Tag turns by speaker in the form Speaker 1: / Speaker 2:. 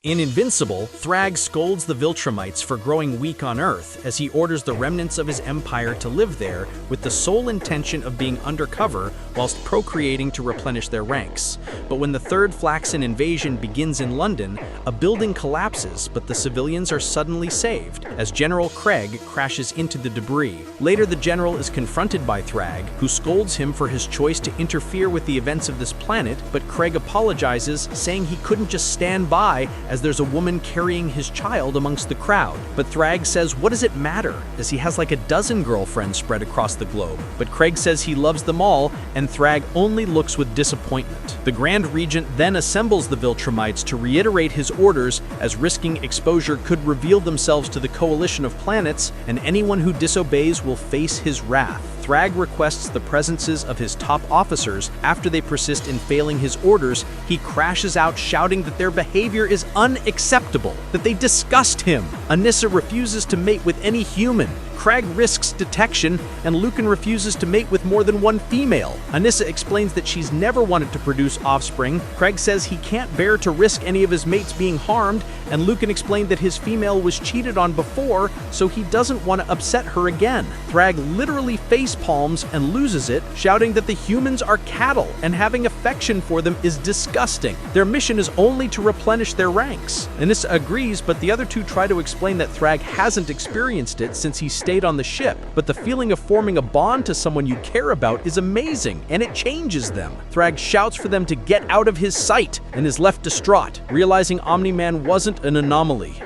Speaker 1: In Invincible, Thragg scolds the Viltrumites for growing weak on Earth as he orders the remnants of his empire to live there with the sole intention of being undercover whilst procreating to replenish their ranks. But when the third Flaxan invasion begins in London, a building collapses, but the civilians are suddenly saved as General Thragg crashes into the debris. Later, the general is confronted by Thragg, who scolds him for his choice to interfere with the events of this planet, but Thragg apologizes, saying he couldn't just stand by as there's a woman carrying his child amongst the crowd. But Thragg says, what does it matter, as he has like a dozen girlfriends spread across the globe. But Thragg says he loves them all, and Thragg only looks with disappointment. The Grand Regent then assembles the Viltrumites to reiterate his orders, as risking exposure could reveal themselves to the coalition of planets, and anyone who disobeys will face his wrath. Thragg requests the presences of his top officers. After they persist in failing his orders, he crashes out shouting that their behavior is unacceptable, that they disgust him. Anissa refuses to mate with any human. Thragg risks detection, and Lucan refuses to mate with more than one female. Anissa explains that she's never wanted to produce offspring. Thragg says he can't bear to risk any of his mates being harmed, and Lucan explained that his female was cheated on before, so he doesn't want to upset her again. Thragg literally face palms and loses it, shouting that the humans are cattle and having affection for them is disgusting. Their mission is only to replenish their ranks. Anissa agrees, but the other two try to explain that Thragg hasn't experienced it since he stayed on the ship, but the feeling of forming a bond to someone you care about is amazing, and it changes them. Thragg shouts for them to get out of his sight and is left distraught, realizing Omni-Man wasn't an anomaly.